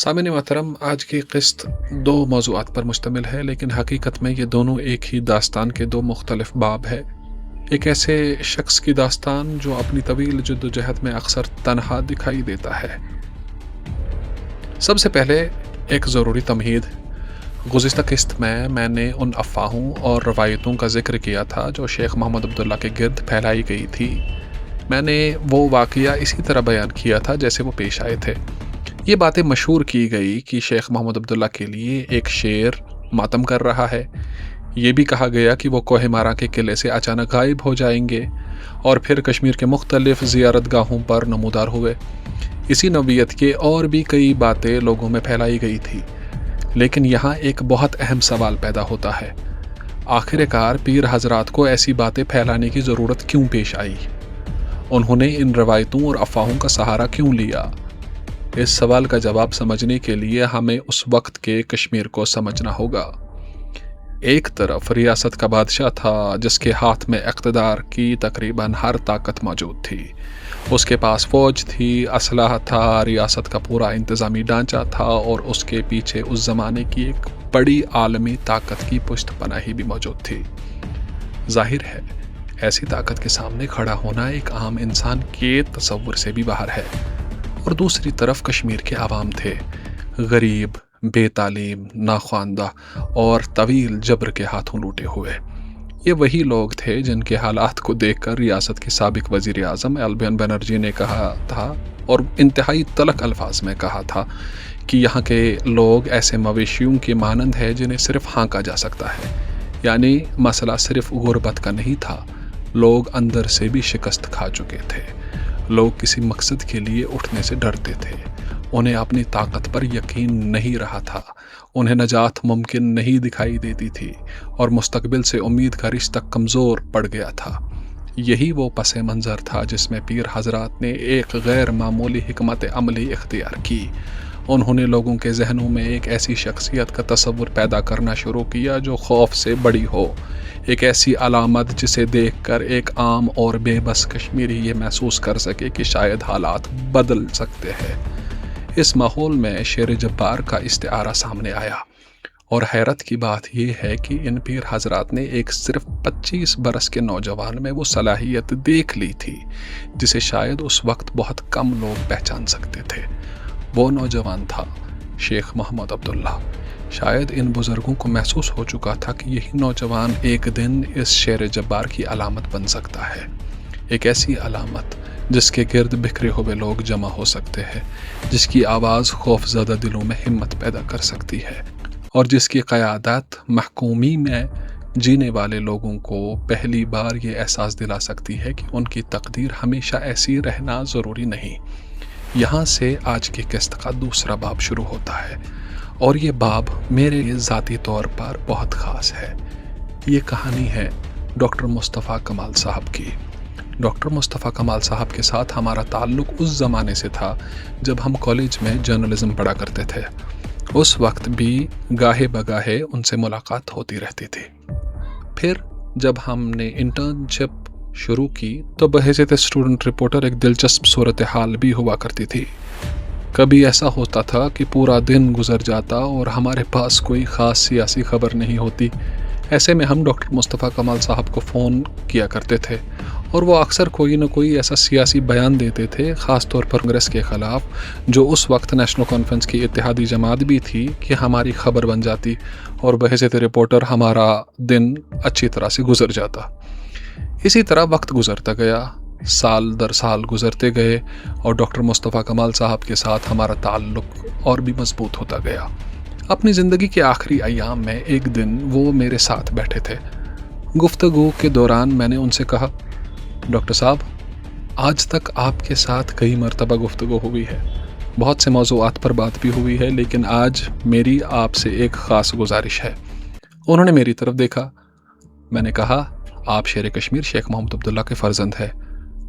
सामईन मोहतरम, आज की क़िस्त दो मौज़ूआत पर मुश्तमिल है, लेकिन हकीकत में ये दोनों एक ही दास्तान के दो मुख्तलिफ बाब है। एक ऐसे शख्स की दास्तान जो अपनी तवील जद्दोजहद में अक्सर तन्हा दिखाई देता है। सबसे पहले एक ज़रूरी तमहीद। गुज़िश्ता क़िस्त में मैंने उन अफ़वाहों और रवायतों का ज़िक्र किया था जो शेख मोहम्मद अब्दुल्ला के गिर्द फैलाई गई थी। मैंने वो वाक़या इसी तरह बयान किया था जैसे वो पेश आए थे। ये बातें मशहूर की गई कि शेख मोहम्मद अब्दुल्ला के लिए एक शेर मातम कर रहा है। ये भी कहा गया कि वो कोह मारा के किले से अचानक गायब हो जाएंगे और फिर कश्मीर के मुख्तलिफ ज़ियारतगाहों पर नमूदार हुए। इसी नौइयत के और भी कई बातें लोगों में फैलाई गई थी। लेकिन यहाँ एक बहुत अहम सवाल पैदा होता है, आखिरकार पीर हजरात को ऐसी बातें फैलाने की ज़रूरत क्यों पेश आई? उन्होंने इन रवायतों और अफवाहों का सहारा क्यों लिया? इस सवाल का जवाब समझने के लिए हमें उस वक्त के कश्मीर को समझना होगा। एक तरफ रियासत का बादशाह था जिसके हाथ में इक़्तिदार की तकरीबन हर ताकत मौजूद थी। उसके पास फ़ौज थी, असलहा था, रियासत का पूरा इंतज़ामी ढांचा था और उसके पीछे उस ज़माने की एक बड़ी आलमी ताकत की पुश्त पनाही भी मौजूद थी। जाहिर है, ऐसी ताकत के सामने खड़ा होना एक आम इंसान के तसव्वुर से भी बाहर है। और दूसरी तरफ कश्मीर के आवाम थे, गरीब, बेतालीम, नाख्वानदा और तवील जबर के हाथों लूटे हुए। ये वही लोग थे जिनके हालात को देखकर रियासत के साबिक वज़ीर आज़म एल्बियन बनर्जी ने कहा था, और इंतहाई तलख अल्फाज में कहा था, कि यहाँ के लोग ऐसे मवेशियों के मानंद है जिन्हें सिर्फ हाँका जा सकता है। यानी मसला सिर्फ गुर्बत का नहीं था, लोग अंदर से भी शिकस्त खा चुके थे। लोग किसी मकसद के लिए उठने से डरते थे। उन्हें अपनी ताकत पर यकीन नहीं रहा था। उन्हें नजात मुमकिन नहीं दिखाई देती थी और मुस्तकबिल से उम्मीद का रिश्ता कमज़ोर पड़ गया था। यही वो पस मंज़र था जिसमें पीर हजरात ने एक गैर मामूली हिकमत अमली इख्तियार की। उन्होंने लोगों के जहनों में एक ऐसी शख्सियत का तसव्वुर पैदा करना शुरू किया जो खौफ से बड़ी हो, एक ऐसी अलामत जिसे देखकर एक आम और बेबस कश्मीरी ये महसूस कर सके कि शायद हालात बदल सकते हैं। इस माहौल में शेर जब्बार का इस्तिआरा सामने आया, और हैरत की बात यह है कि इन पीर हजरात ने एक सिर्फ 25 बरस के नौजवान में वो सलाहियत देख ली थी जिसे शायद उस वक्त बहुत कम लोग पहचान सकते थे। वो नौजवान था शेख मोहम्मद अब्दुल्ला। शायद इन बुज़ुर्गों को महसूस हो चुका था कि यही नौजवान एक दिन इस शेर जब्बार की अलामत बन सकता है, एक ऐसी अलामत जिसके गिर्द बिखरे हुए लोग जमा हो सकते हैं, जिसकी आवाज़ खौफज़दा दिलों में हिम्मत पैदा कर सकती है और जिसकी क़यादत महकूमी में जीने वाले लोगों को पहली बार ये एहसास दिला सकती है कि उनकी तकदीर हमेशा ऐसी रहना ज़रूरी नहीं। यहाँ से आज की किस्त का दूसरा बाब शुरू होता है, और ये बाब मेरे लिए ज़ाती तौर पर बहुत ख़ास है। ये कहानी है डॉक्टर मुस्तफ़ा कमाल साहब की। डॉक्टर मुस्तफ़ा कमाल साहब के साथ हमारा ताल्लुक़ उस ज़माने से था जब हम कॉलेज में जर्नलिज़म पढ़ा करते थे। उस वक्त भी गाहे बगाहे उनसे मुलाकात होती रहती थी। फिर जब हमने इंटर्नशिप शुरू की तो बहैसियत स्टूडेंट रिपोर्टर एक दिलचस्प सूरत हाल भी हुआ करती थी। कभी ऐसा होता था कि पूरा दिन गुजर जाता और हमारे पास कोई ख़ास सियासी खबर नहीं होती। ऐसे में हम डॉक्टर मुस्तफ़ा कमाल साहब को फ़ोन किया करते थे और वो अक्सर कोई न कोई ऐसा सियासी बयान देते थे, ख़ास तौर पर कांग्रेस के ख़िलाफ़, जो उस वक्त नेशनल कॉन्फ्रेंस की इत्तेहादी जमात भी थी, कि हमारी खबर बन जाती और बहैसियत रिपोर्टर हमारा दिन अच्छी तरह से गुजर जाता। इसी तरह वक्त गुजरता गया, साल दर साल गुजरते गए और डॉक्टर मुस्तफ़ा कमाल साहब के साथ हमारा ताल्लुक़ और भी मजबूत होता गया। अपनी ज़िंदगी के आखिरी अय्याम में एक दिन वो मेरे साथ बैठे थे। गुफ्तगू के दौरान मैंने उनसे कहा, डॉक्टर साहब, आज तक आपके साथ कई मरतबा गुफ्तगू हुई है, बहुत से मौज़ूआत पर बात भी हुई है, लेकिन आज मेरी आपसे एक ख़ास गुजारिश है। उन्होंने मेरी तरफ देखा। मैंने कहा, आप शेर कश्मीर शेख मोहम्मद अब्दुल्ला के फ़र्जंद हैं।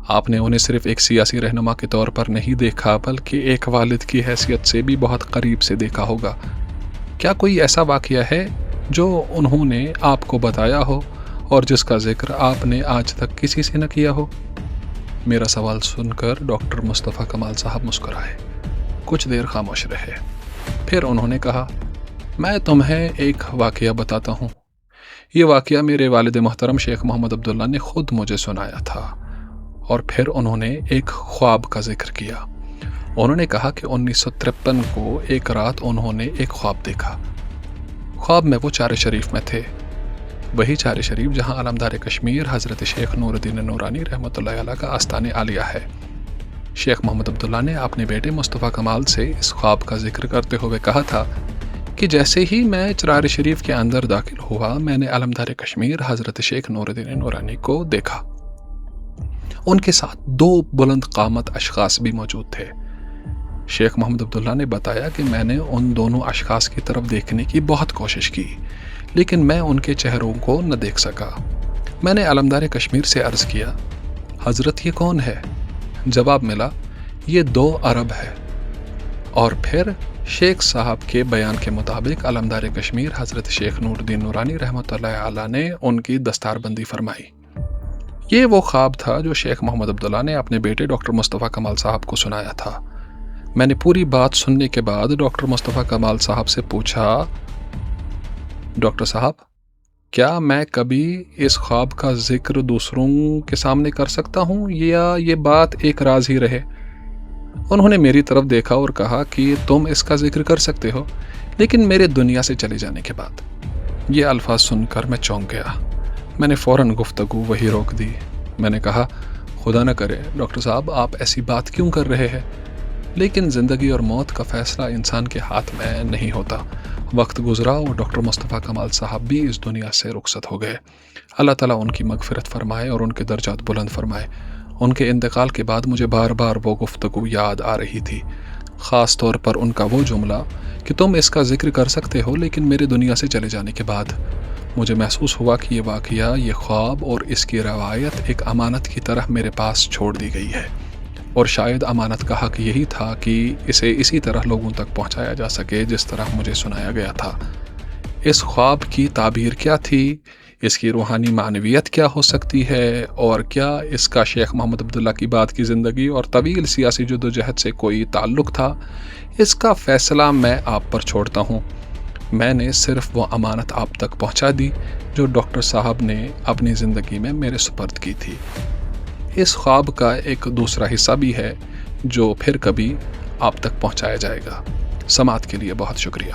आपने उन्हें सिर्फ एक सियासी रहनुमा के तौर पर नहीं देखा, बल्कि एक वालिद की हैसियत से भी बहुत करीब से देखा होगा। क्या कोई ऐसा वाक़या है जो उन्होंने आपको बताया हो और जिसका जिक्र आपने आज तक किसी से न किया हो? मेरा सवाल सुनकर डॉक्टर मुस्तफ़ा कमाल साहब मुस्कुराए, कुछ देर खामोश रहे। پھر انہوں نے کہا، میں تمہیں ایک واقعہ بتاتا ہوں۔ یہ واقعہ میرے والد محترم شیخ محمد عبداللہ نے خود مجھے سنایا تھا۔ اور پھر انہوں نے ایک خواب کا ذکر کیا۔ انہوں نے کہا کہ 1953 کو ایک رات انہوں نے ایک خواب دیکھا۔ خواب میں وہ چار شریف میں تھے، وہی چار شریف جہاں علمدار کشمیر حضرت شیخ نور الدین نورانی رحمۃ اللہ علیہ کا آستان عالیہ ہے۔ شیخ محمد عبداللہ نے اپنے بیٹے مصطفیٰ کمال سے اس خواب کا ذکر کرتے ہوئے کہا تھا کہ جیسے ہی میں چرار شریف کے اندر داخل ہوا، میں نے علمدار کشمیر حضرت شیخ نور الدین نورانی کو دیکھا۔ ان کے ساتھ دو بلند قامت اشخاص بھی موجود تھے۔ شیخ محمد عبداللہ نے بتایا کہ میں نے ان دونوں اشخاص کی طرف دیکھنے کی بہت کوشش کی، لیکن میں ان کے چہروں کو نہ دیکھ سکا۔ میں نے علمدار کشمیر سے عرض کیا، حضرت یہ کون ہے؟ جواب ملا، یہ 2 عرب ہے۔ اور پھر شیخ صاحب کے بیان کے مطابق علمدار کشمیر حضرت شیخ نور الدین نورانی رحمۃ اللہ علیہ نے ان کی دستار بندی فرمائی۔ یہ وہ خواب تھا جو شیخ محمد عبداللہ نے اپنے بیٹے ڈاکٹر مصطفیٰ کمال صاحب کو سنایا تھا۔ میں نے پوری بات سننے کے بعد ڈاکٹر مصطفیٰ کمال صاحب سے پوچھا، ڈاکٹر صاحب، کیا میں کبھی اس خواب کا ذکر دوسروں کے سامنے کر سکتا ہوں یا یہ بات ایک راز ہی رہے؟ انہوں نے میری طرف دیکھا اور کہا کہ تم اس کا ذکر کر سکتے ہو، لیکن میرے دنیا سے چلے جانے کے بعد۔ یہ الفاظ سن کر میں چونک گیا۔ میں نے فوراً گفتگو وہی روک دی۔ میں نے کہا، خدا نہ کرے ڈاکٹر صاحب، آپ ایسی بات کیوں کر رہے ہیں؟ لیکن زندگی اور موت کا فیصلہ انسان کے ہاتھ میں نہیں ہوتا۔ وقت گزرا اور ڈاکٹر مصطفیٰ کمال صاحب بھی اس دنیا سے رخصت ہو گئے۔ اللہ تعالیٰ ان کی مغفرت فرمائے اور ان کے درجات بلند فرمائے۔ ان کے انتقال کے بعد مجھے بار بار وہ گفتگو یاد آ رہی تھی، خاص طور پر ان کا وہ جملہ کہ تم اس کا ذکر کر سکتے ہو لیکن میرے دنیا سے چلے جانے کے بعد۔ مجھے محسوس ہوا کہ یہ واقعہ، یہ خواب اور اس کی روایت ایک امانت کی طرح میرے پاس چھوڑ دی گئی ہے، اور شاید امانت کا حق یہی تھا کہ اسے اسی طرح لوگوں تک پہنچایا جا سکے جس طرح مجھے سنایا گیا تھا۔ اس خواب کی تعبیر کیا تھی؟ اس کی روحانی معنویت کیا ہو سکتی ہے؟ اور کیا اس کا شیخ محمد عبداللہ کی بات کی زندگی اور طویل سیاسی جدوجہد سے کوئی تعلق تھا؟ اس کا فیصلہ میں آپ پر چھوڑتا ہوں۔ میں نے صرف وہ امانت آپ تک پہنچا دی جو ڈاکٹر صاحب نے اپنی زندگی میں میرے سپرد کی تھی۔ اس خواب کا ایک دوسرا حصہ بھی ہے جو پھر کبھی آپ تک پہنچایا جائے گا۔ سماعت کے لیے بہت شکریہ۔